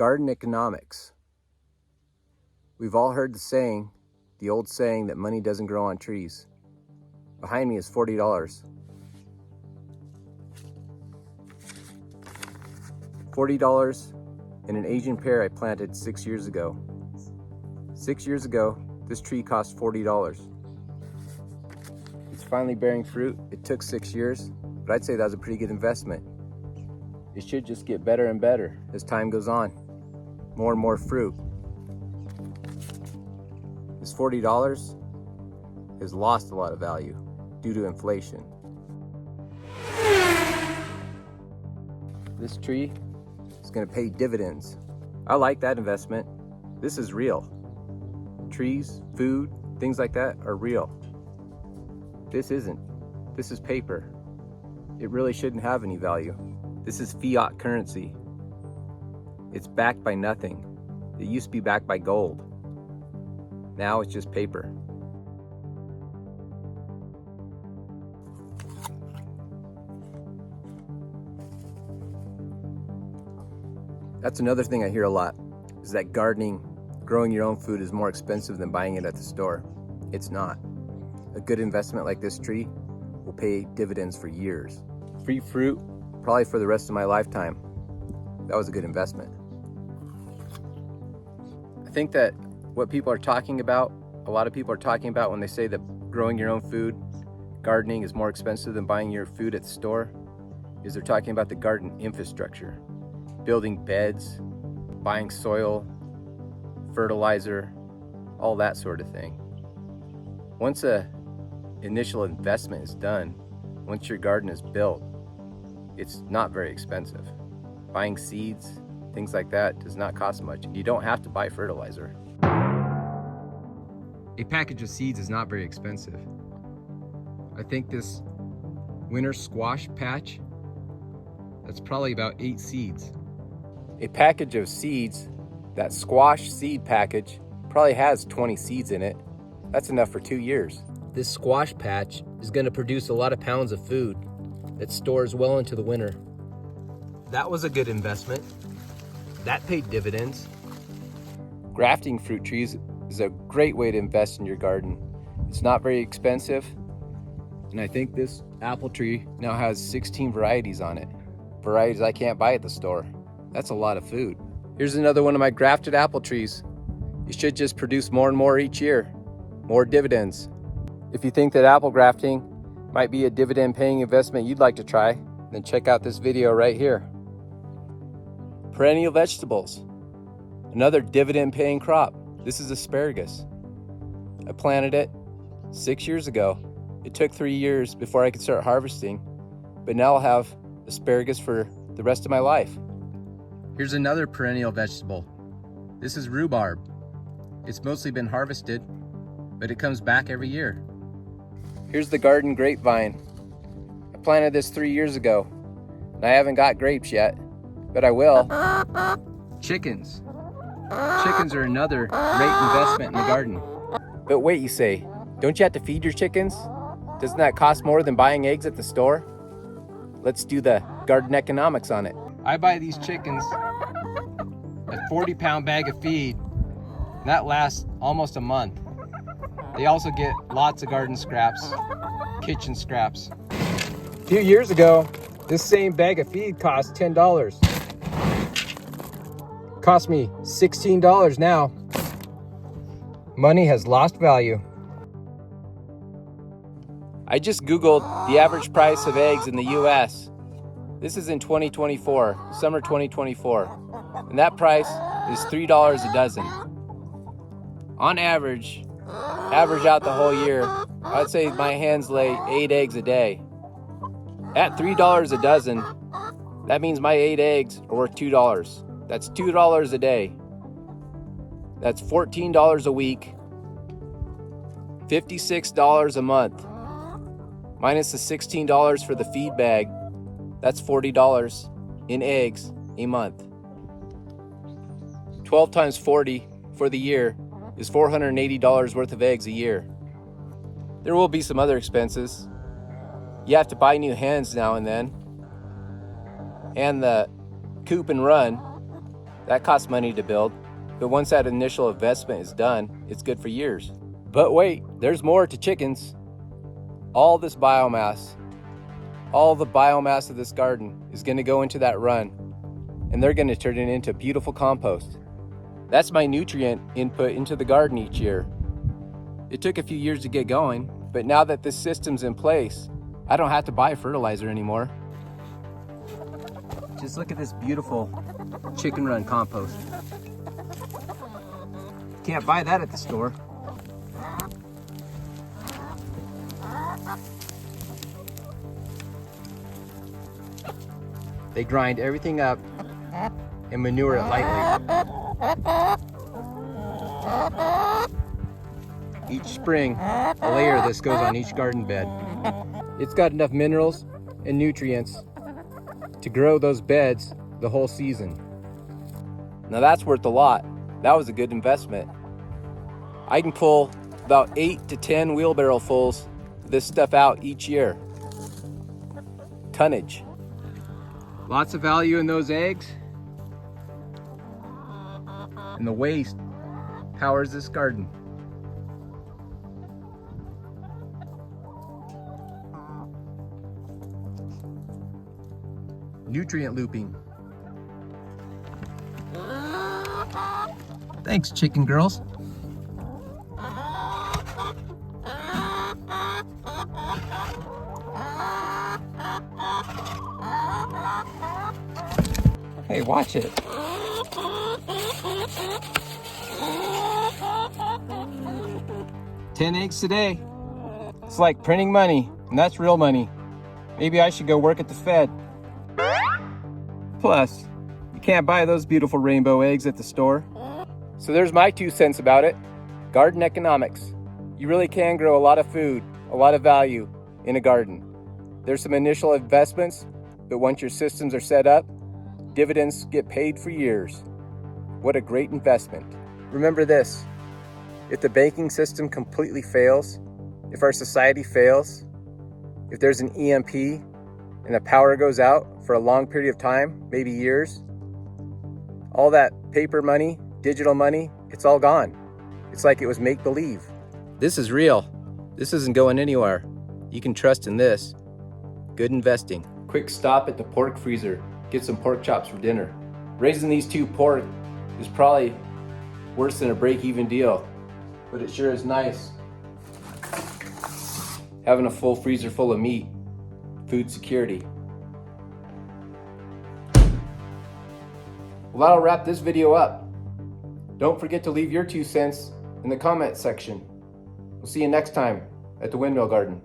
Garden economics. We've all heard the old saying that money doesn't grow on trees. Behind me is $40. $40 in an Asian pear I planted 6 years ago. 6 years ago, this tree cost $40. It's finally bearing fruit. It took 6 years, but I'd say that was a pretty good investment. It should just get better and better as time goes on. More and more fruit. This $40 has lost a lot of value due to inflation. This tree is going to pay dividends. I like that investment. This is real. Trees, food, things like that are real. This isn't. This is paper. It really shouldn't have any value. This is fiat currency. It's backed by nothing. It used to be backed by gold. Now it's just paper. That's another thing I hear a lot, is that gardening, growing your own food is more expensive than buying it at the store. It's not. A good investment like this tree will pay dividends for years. Free fruit, probably for the rest of my lifetime. That was a good investment. I think that what people are talking about, a lot of people are talking about when they say that growing your own food, gardening is more expensive than buying your food at the store, is they're talking about the garden infrastructure. Building beds, buying soil, fertilizer, all that sort of thing. Once a initial investment is done, once your garden is built, it's not very expensive. Buying seeds, things like that does not cost much. You don't have to buy fertilizer. A package of seeds is not very expensive. I think this winter squash patch, that's probably about 8 seeds. A package of seeds, that squash seed package, probably has 20 seeds in it. That's enough for 2 years. This squash patch is going to produce a lot of pounds of food that stores well into the winter. That was a good investment. That paid dividends. Grafting fruit trees is a great way to invest in your garden. It's not very expensive, and I think this apple tree now has 16 varieties on it. Varieties I can't buy at the store. That's a lot of food. Here's another one of my grafted apple trees. You should just produce more and more each year. More dividends. If you think that apple grafting might be a dividend-paying investment you'd like to try, then check out this video right here. Perennial vegetables. Another dividend-paying crop. This is asparagus. I planted it 6 years ago. It took 3 years before I could start harvesting, but now I'll have asparagus for the rest of my life. Here's another perennial vegetable. This is rhubarb. It's mostly been harvested, but it comes back every year. Here's the garden grapevine. I planted this 3 years ago, and I haven't got grapes yet, but I will. Chickens. Chickens are another great investment in the garden. But wait, you say, don't you have to feed your chickens? Doesn't that cost more than buying eggs at the store? Let's do the garden economics on it. I buy these chickens a 40-pound bag of feed. That lasts almost a month. They also get lots of garden scraps, kitchen scraps. A few years ago, this same bag of feed cost $10. Cost me $16 now. Money has lost value. I just Googled the average price of eggs in the US. This is in 2024, summer 2024. And that price is $3 a dozen. On average out the whole year, I'd say my hens lay 8 eggs a day. At $3 a dozen, that means my 8 eggs are worth $2. That's $2 a day. That's $14 a week, $56 a month. Minus the $16 for the feed bag, that's $40 in eggs a month. 12 times 40 for the year is $480 worth of eggs a year. There will be some other expenses. You have to buy new hens now and then, and the coop and run. That costs money to build, but once that initial investment is done, it's good for years. But wait, there's more to chickens. All this biomass, all the biomass of this garden is going to go into that run, and they're going to turn it into beautiful compost. That's my nutrient input into the garden each year. It took a few years to get going, but now that this system's in place, I don't have to buy fertilizer anymore. Just look at this beautiful chicken run compost. Can't buy that at the store. They grind everything up and manure it lightly. Each spring, a layer of this goes on each garden bed. It's got enough minerals and nutrients to grow those beds the whole season. Now that's worth a lot. That was a good investment. I can pull about 8 to 10 wheelbarrow fulls of this stuff out each year. Tonnage. Lots of value in those eggs. And the waste powers this garden. Nutrient looping. Thanks, chicken girls. Hey, watch it. $10 eggs today. It's like printing money, and that's real money. Maybe I should go work at the Fed. Plus, you can't buy those beautiful rainbow eggs at the store. So there's my 2 cents about it. Garden economics. You really can grow a lot of food, a lot of value in a garden. There's some initial investments, but once your systems are set up, dividends get paid for years. What a great investment. Remember this, if the banking system completely fails, if our society fails, if there's an EMP and the power goes out for a long period of time, maybe years, all that paper money, digital money, it's all gone. It's like it was make-believe. This is real. This isn't going anywhere. You can trust in this. Good investing. Quick stop at the pork freezer. Get some pork chops for dinner. Raising these 2 pork is probably worse than a break-even deal, but it sure is nice having a full freezer full of meat. Food security. Well, that'll wrap this video up. Don't forget to leave your 2 cents in the comment section. We'll see you next time at the Windmill Garden.